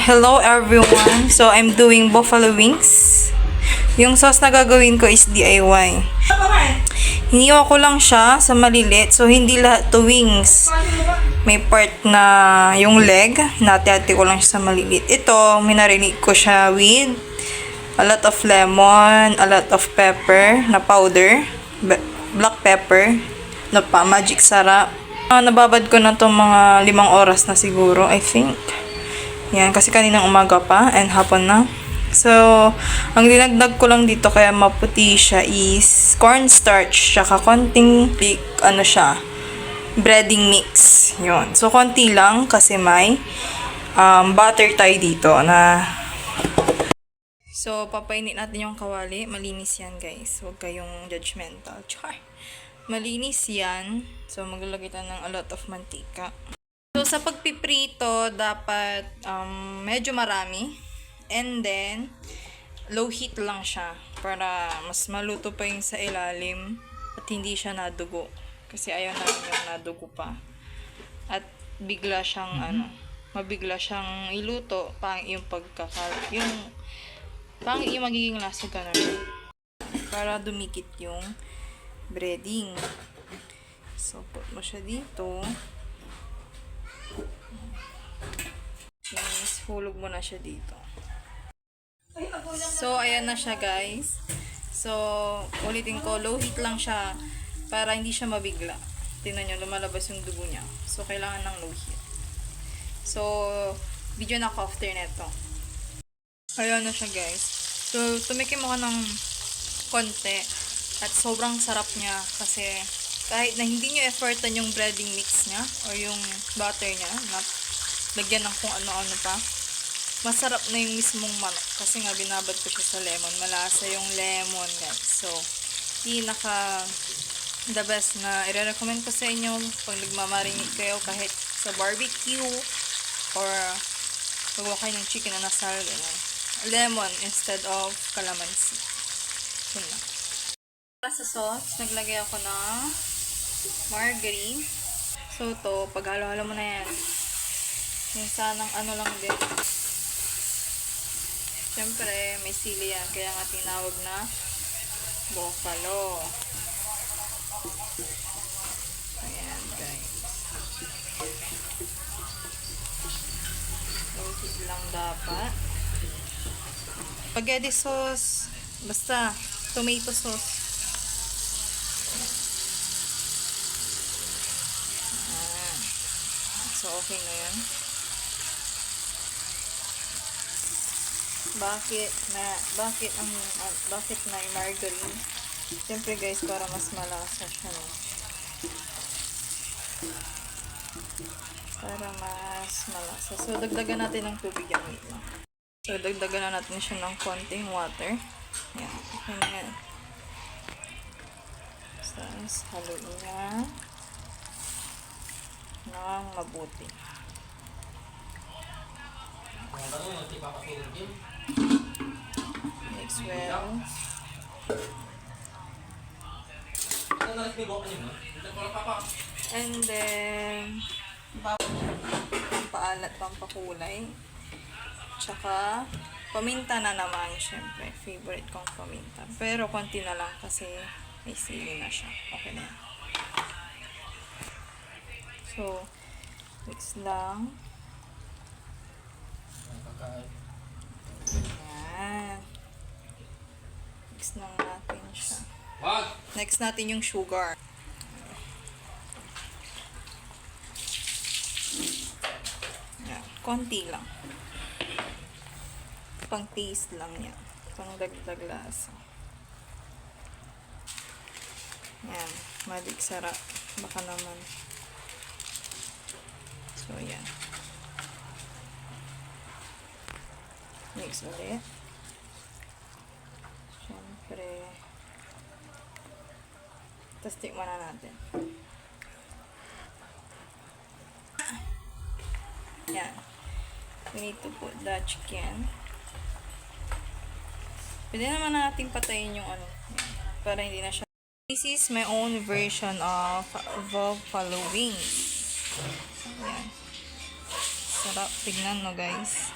Hello everyone! So, I'm doing buffalo wings. Yung sauce na gagawin ko is DIY. Hiniwa ko lang siya sa maliliit. So, hindi lahat to wings. May part na yung leg. Hinati-hati ko lang siya sa maliliit. Ito, minarinig ko siya with a lot of lemon, a lot of pepper na powder, black pepper, na pa, magic sarap. Nababad ko na to mga 5 oras na siguro, I think. Yan, kasi kaninang umaga pa and hapon na. So, ang dinagdag ko lang dito kaya maputi siya is cornstarch, tsaka konting breading mix. Yun. So, konti lang kasi may butter tayo dito na. So, papainit natin yung kawali. Malinis yan, guys. Huwag kayong judgmental. Char. Malinis yan. So, maglalagay tayo ng a lot of mantika. So, sa pagpiprito, dapat medyo marami. And then, low heat lang siya para mas maluto pa yung sa ilalim at hindi siya nadugo. Kasi ayaw namin yung nadugo pa. At bigla siyang, mabigla siyang iluto. Yung magiging lasa ganun. Para dumikit yung breading. So, put mo siya dito. Yes, hulog mo na siya dito. So, ayan na siya, guys. So, ulitin ko, low heat lang siya para hindi siya mabigla. Tingnan nyo, lumalabas yung dugo niya. So, kailangan ng low heat. So, video na ako after neto. Ayan na siya, guys. So, tumikim mo ka ng konti at sobrang sarap niya kasi kahit na hindi nyo effortan yung breading mix niya or yung butter niya, lagyan ng kung ano-ano pa, masarap na yung mismong manok kasi nga binabad ko siya sa lemon. Malasa yung lemon, guys. So, the best na i-recommend ko sa inyo pag nagmamarinate kayo kahit sa barbecue or magawa kayo ng chicken na nasal, lemon instead of calamansi. Yun na. Para sa sauce, naglagay ako ng margarine. So, to, paghalo-halo mo na yan. Yung sanang lang din. Siyempre, may sili yan. Kaya nga tinawag na buffalo. Ayan, guys. Low-heat lang dapat. Spaghetti sauce. Basta, tomato sauce. So, okay na yan. Bakit na yung margarine? Siyempre, guys, para mas malasa siya. No? Para mas malasa. So, dagdagan natin ng tubig yan. So, dagdagan na natin siya ng konting water. Yan. Yan. Tapos, haluin niya ng mabuti. Mix well. And then, paalat, pampakulay. Tsaka, paminta na naman, syempre. Favorite kong paminta. Pero, konti na lang kasi may sili na siya. Okay na yan. So, mix lang. Ayan. Mix lang natin siya. Next natin yung sugar. Ayan. Konti lang. Pang taste lang yan. Pang dagdag lasa. Ayan. Magic sarap. Baka naman. So, yan. Mix ulit. Siyempre. Tapos tikman na natin. Yan. We need to put the chicken. Pwede naman natin patayin yung yan, para hindi na siya. This is my own version of buffalo wings. Yan. Sarap. Tignan no, guys.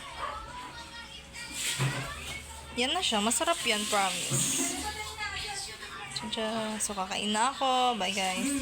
Yan na siya. Masarap yan, promise. Tadya. So, kakain na ako. Bye, guys.